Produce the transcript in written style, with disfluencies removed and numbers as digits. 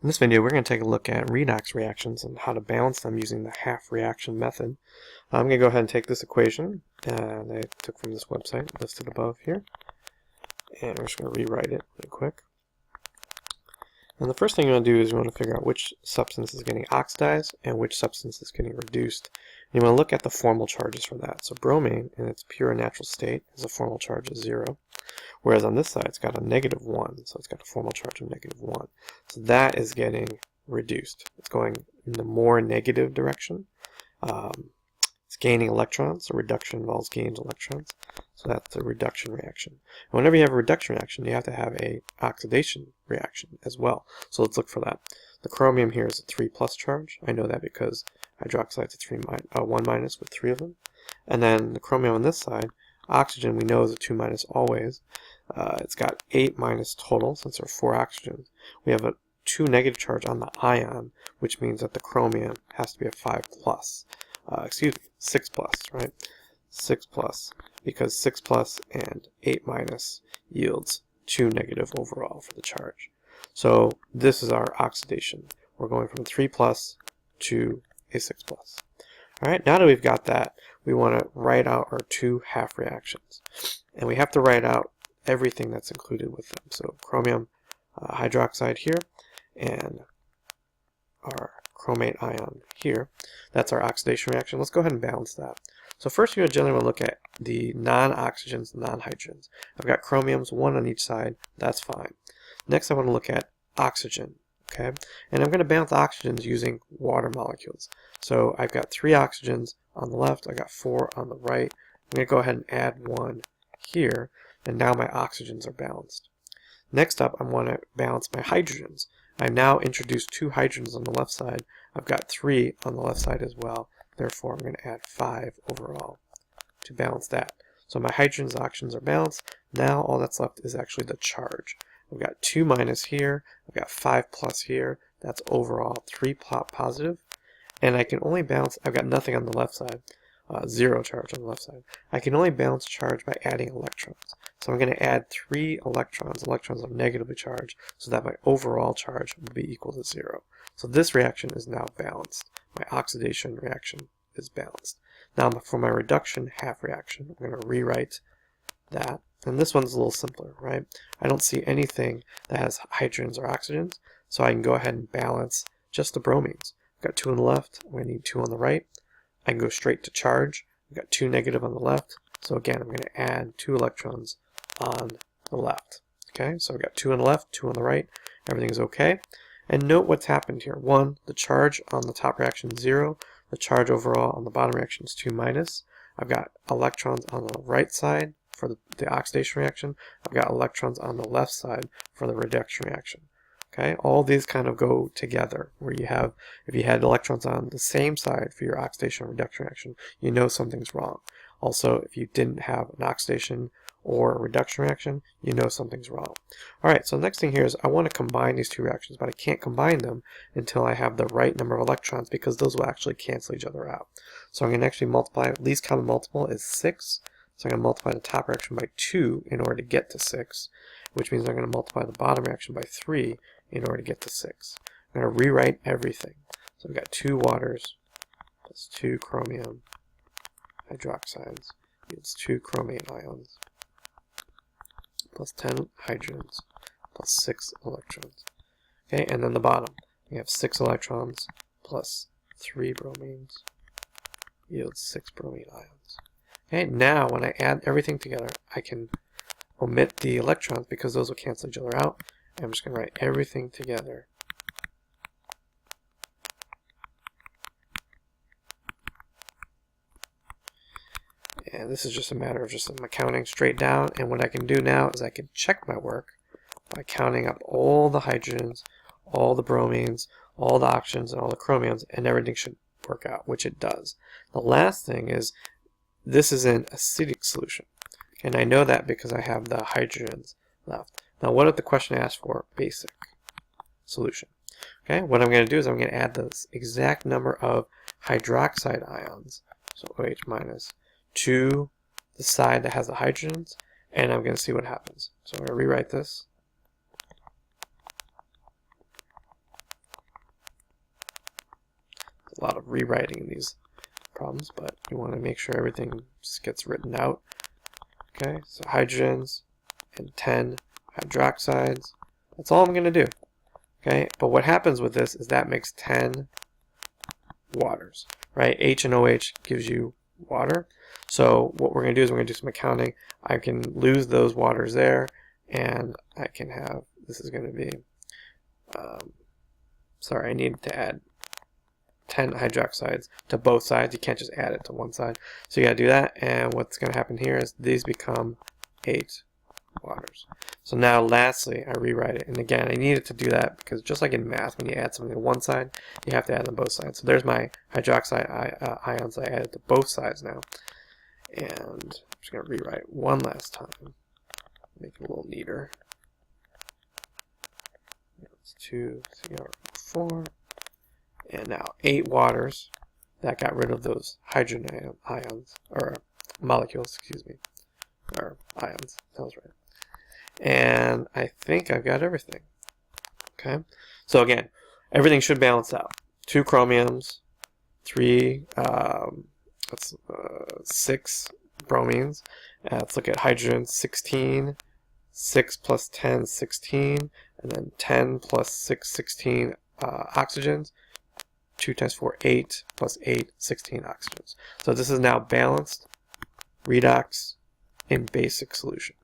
In this video, we're going to take a look at redox reactions and how to balance them using the half reaction method. I'm going to go ahead and take this equation that I took from this website listed above here, and we're just going to rewrite it really quick. And the first thing you want to do is you want to figure out which substance is getting oxidized and which substance is getting reduced. And you want to look at the formal charges for that. So bromine, in its pure natural state, has a formal charge of 0. Whereas on this side, it's got a -1, so it's got a formal charge of -1. So that is getting reduced. It's going in the more negative direction. It's gaining electrons, so reduction involves gains electrons. So that's a reduction reaction. And whenever you have a reduction reaction, you have to have a oxidation reaction as well. So let's look for that. The chromium here is a 3+ charge. I know that because hydroxide's a 1- with 3 of them. And then the chromium on this side, oxygen we know is a 2- always. It's got 8- total since there are 4 oxygens. We have a 2 negative charge on the ion, which means that the chromium has to be a 5+. Excuse me, 6+, right? 6+, because 6+ and 8- yields 2 negative overall for the charge. So this is our oxidation. We're going from a 3+ to a 6+. Alright, now that we've got that, we want to write out our 2 half reactions. And we have to write out everything that's included with them. So chromium hydroxide here, and our chromate ion here. That's our oxidation reaction. Let's go ahead and balance that. So first you generally want to look at the non-oxygens, non-hydrogens. I've got chromiums, 1 on each side. That's fine. Next I want to look at oxygen. Okay, and I'm going to balance oxygens using water molecules. So I've got 3 oxygens on the left, I've got 4 on the right. I'm going to go ahead and add 1 here, and now my oxygens are balanced. Next up, I want to balance my hydrogens. I've now introduced 2 hydrogens on the left side. I've got 3 on the left side as well. Therefore, I'm going to add 5 overall to balance that. So my hydrogens and oxygens are balanced. Now all that's left is actually the charge. I've got 2- here, I've got 5+ here, that's overall 3 positive, and I can only balance, I've got nothing on the left side, 0 charge on the left side. I can only balance charge by adding electrons. So I'm going to add 3 electrons. Electrons are negatively charged, so that my overall charge will be equal to 0. So this reaction is now balanced. My oxidation reaction is balanced. Now for my reduction half reaction, I'm going to rewrite that. And this one's a little simpler, right? I don't see anything that has hydrogens or oxygens, so I can go ahead and balance just the bromines. I've got 2 on the left, I'm going to need 2 on the right. I can go straight to charge. I've got 2 negative on the left, so again I'm going to add 2 electrons on the left. Okay, so I've got 2 on the left, 2 on the right, everything is okay. And note what's happened here. 1, the charge on the top reaction is 0, the charge overall on the bottom reaction is 2-. I've got electrons on the right side for the oxidation reaction. I've got electrons on the left side for the reduction reaction. Okay, all these kind of go together, where you have, if you had electrons on the same side for your oxidation and reduction reaction, you know something's wrong. Also, if you didn't have an oxidation or a reduction reaction, you know something's wrong. Alright, so the next thing here is I want to combine these 2 reactions, but I can't combine them until I have the right number of electrons, because those will actually cancel each other out. So I'm going to actually multiply, least common multiple is 6. So I'm going to multiply the top reaction by 2 in order to get to 6, which means I'm going to multiply the bottom reaction by 3 in order to get to 6. I'm going to rewrite everything. So I've got 2 waters plus 2 chromium hydroxides yields 2 chromate ions plus 10 hydrogens plus 6 electrons. Okay, and then the bottom, we have 6 electrons plus 3 bromines yields 6 bromine ions. Okay, now when I add everything together, I can omit the electrons because those will cancel each other out. I'm just going to write everything together. And this is just a matter of just counting straight down. And what I can do now is I can check my work by counting up all the hydrogens, all the bromines, all the oxygens, and all the chromiums, and everything should work out, which it does. The last thing is, this is an acidic solution. And I know that because I have the hydrogens left. Now what if the question asks for basic solution? Okay, what I'm going to do is I'm going to add the exact number of hydroxide ions, so OH-, to the side that has the hydrogens, and I'm going to see what happens. So I'm going to rewrite this. a lot of rewriting in these problems, but you want to make sure everything just gets written out. Okay, so hydrogens and 10 hydroxides. That's all I'm going to do. Okay, but what happens with this is that makes 10 waters, right? H and OH gives you water. So what we're going to do is we're going to do some accounting. I can lose those waters there, and I can have, this is going to be, sorry, I need to add 10 hydroxides to both sides. You can't just add it to one side. So you got to do that, and what's going to happen here is these become 8 waters. So now lastly, I rewrite it. And again, I needed to do that because just like in math, when you add something to one side, you have to add them both sides. So there's my hydroxide ions I added to both sides now. And I'm just going to rewrite it one last time. Make it a little neater. That's 2, 3, 4. And now 8 waters. That got rid of those hydrogen ions, or molecules, excuse me. Or ions, that was right. And I think I've got everything. Okay, so again, everything should balance out. 2 chromiums, 6 bromines. Let's look at hydrogen, 16. 6 plus 10, 16. And then 10 plus 6, 16 oxygens. 2 times 4, 8, plus 8, 16 oxygens. So this is now balanced redox in basic solution.